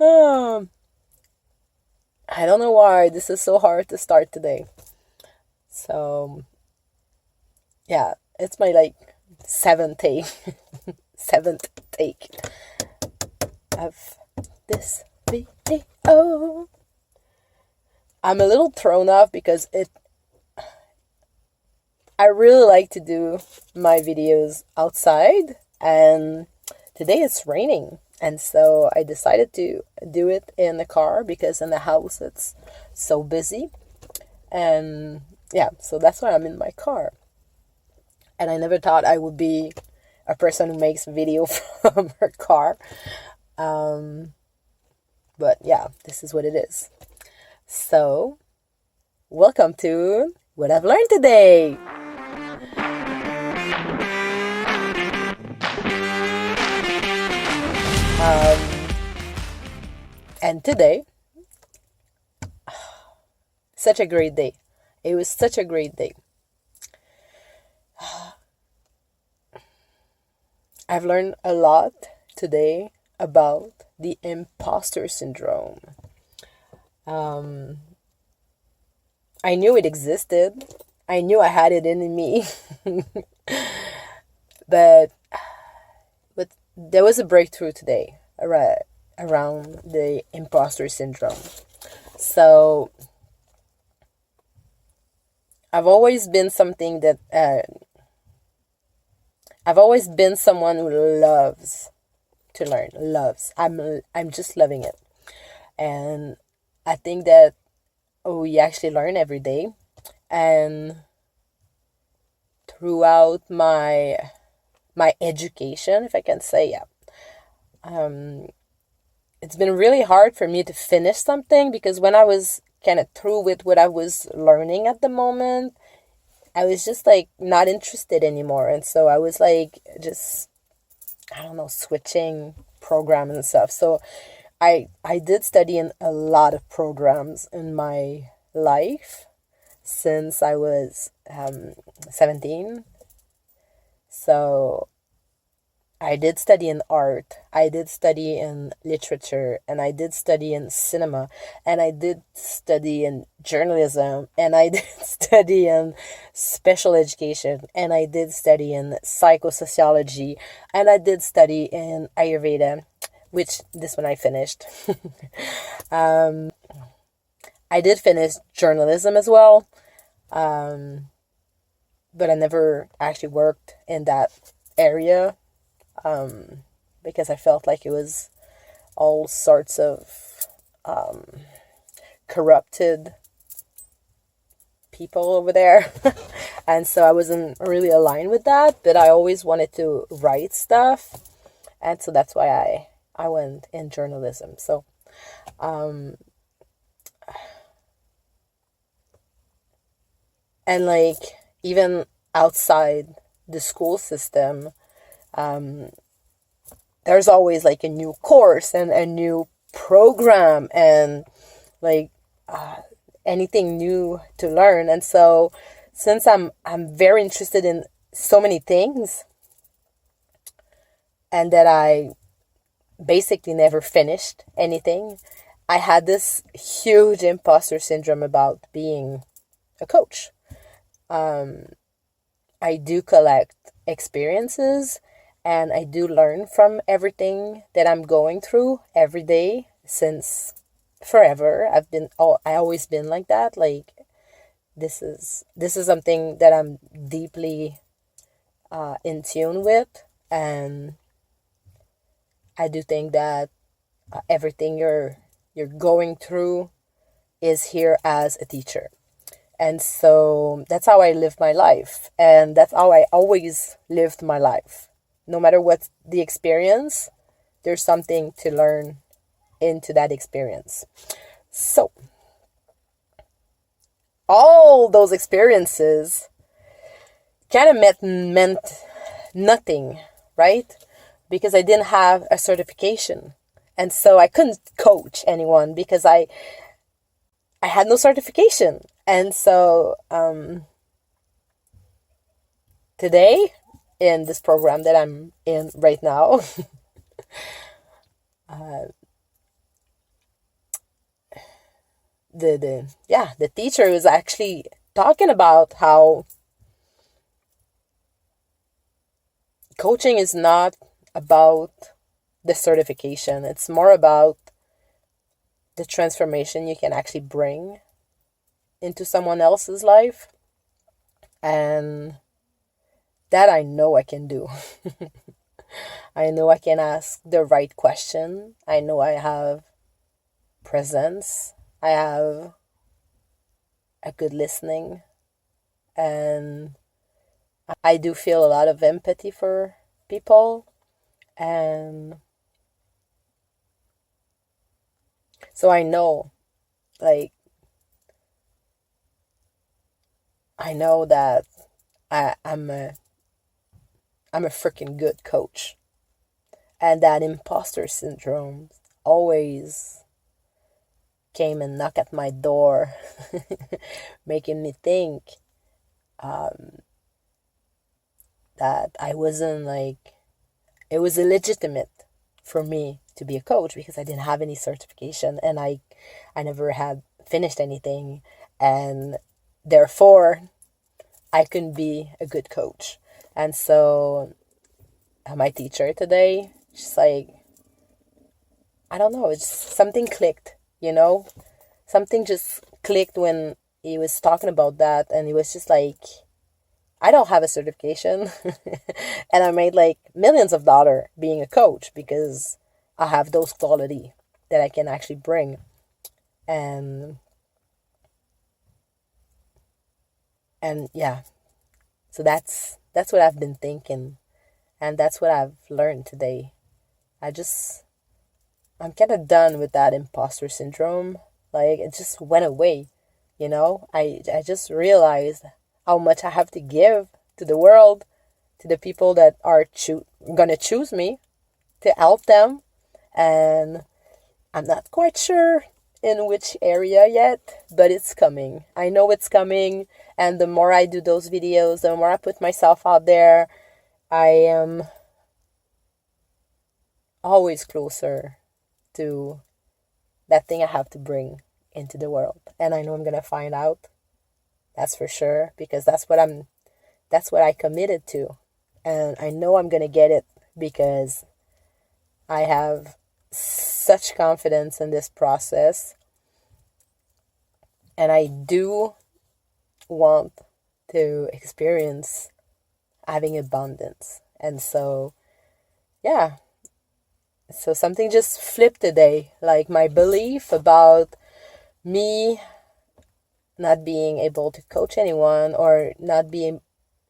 Um, I don't know why this is so hard to start today. So, yeah, it's my like seventh take, seventh take of this video. I'm a little thrown off because I really like to do my videos outside, and today it's raining, and so I decided to do it in the car because in the house it's so busy. And yeah, so that's why I'm in my car. And I never thought I would be a person who makes video from her car. But yeah, this is what it is. So, welcome to What I've Learned Today. And today, such a great day. It was such a great day. I've learned a lot today about the impostor syndrome. I knew it existed. I knew I had it in me. but there was a breakthrough today around the impostor syndrome. So I've always been something that I've always been someone who loves to learn. Loves. I'm just loving it, and I think that we actually learn every day, and throughout my education, if I can say, it's been really hard for me to finish something because when I was kind of through with what I was learning at the moment, I was just like not interested anymore. And so I was like just, I don't know, switching programs and stuff. So I did study in a lot of programs in my life since I was 17. So I did study in art, I did study in literature, and I did study in cinema, and I did study in journalism, and I did study in special education, and I did study in psychosociology, and I did study in Ayurveda, which this one I finished. I did finish journalism as well, but I never actually worked in that area. Because I felt like it was all sorts of corrupted people over there. And so I wasn't really aligned with that, but I always wanted to write stuff. And so that's why I went in journalism. So, and like even outside the school system, there's always like a new course and a new program and like anything new to learn. And so since I'm very interested in so many things and that I basically never finished anything, I had this huge imposter syndrome about being a coach. I do collect experiences and I do learn from everything that I'm going through every day since forever. I always been like that. Like this is something that I'm deeply in tune with, and I do think that everything you're going through is here as a teacher. And so that's how I live my life. And that's how I always lived my life. No matter what the experience, there's something to learn into that experience. So, all those experiences kind of meant nothing, right? Because I didn't have a certification. And so I couldn't coach anyone because I had no certification. And so today, in this program that I'm in right now, uh, the teacher was actually talking about how coaching is not about the certification. It's more about the transformation you can actually bring into someone else's life. And that I know I can do. I know I can ask the right question. I know I have presence. I have a good listening. And I do feel a lot of empathy for people. And so I know, like, I know that I'm a freaking good coach. And that imposter syndrome always came and knocked at my door, making me think that I wasn't like, it was illegitimate for me to be a coach because I didn't have any certification and I never had finished anything, and therefore I couldn't be a good coach. And so my teacher today, she's like, I don't know, it's something clicked, you know? Something just clicked when he was talking about that, and he was just like, I don't have a certification and I made like millions of dollars being a coach because I have those quality that I can actually bring. And yeah, so that's what I've been thinking, and that's what I've learned today. I'm kind of done with that imposter syndrome. Like, it just went away, you know? I just realized how much I have to give to the world, to the people that are gonna choose me to help them. And I'm not quite sure in which area yet, but it's coming. I know it's coming. And the more I do those videos, the more I put myself out there, I am always closer to that thing I have to bring into the world. And I know I'm gonna find out. That's for sure, because that's what I committed to. And I know I'm gonna get it because I have such confidence in this process. And I do want to experience having abundance. And so, yeah. So something just flipped today. Like, my belief about me not being able to coach anyone or not being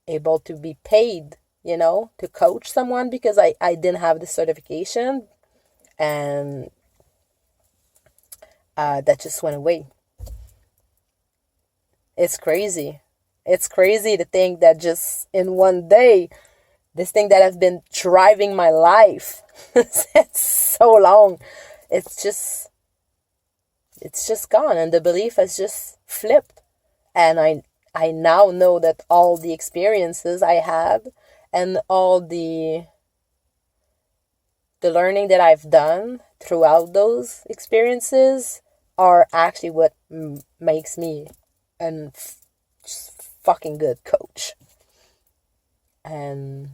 able to be paid, to coach someone because I didn't have the certification, and that just went away. It's crazy. It's crazy to think that just in one day, this thing that has been driving my life it's so long, it's just gone, and the belief has just flipped. And I now know that all the experiences I had and all the learning that I've done throughout those experiences are actually what makes me a fucking good coach. And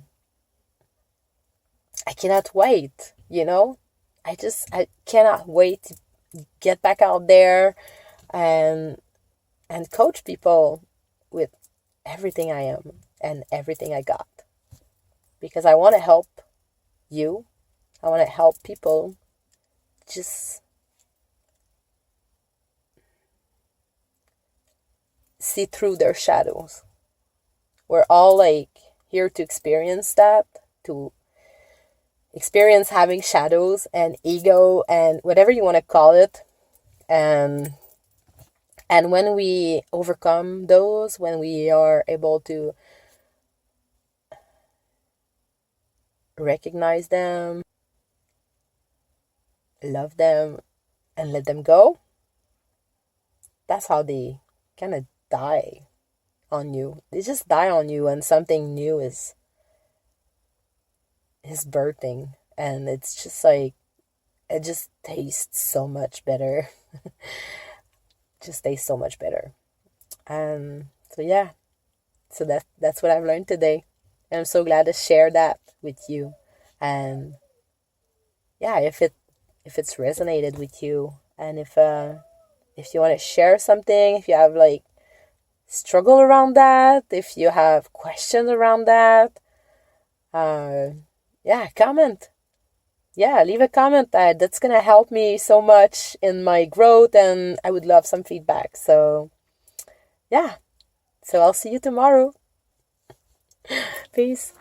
I cannot wait, I cannot wait to get back out there and coach people with everything I am and everything I got. Because I want to help you. I want to help people just see through their shadows. We're all like here to experience that, to experience having shadows and ego and whatever you want to call it. And when we overcome those, when we are able to recognize them, love them, and let them go, that's how they kind of die on you. They just die on you, and something new is birthing. and it's just like, it just tastes so much better. Just tastes so much better. So yeah, so that's what I've learned today, and I'm so glad to share that with you. And yeah, if it's resonated with you, and if you want to share something, if you have like struggle around that, if you have questions around that, yeah, comment. Yeah, leave a comment. That's gonna help me so much in my growth, and I would love some feedback. So yeah, so I'll see you tomorrow. Peace.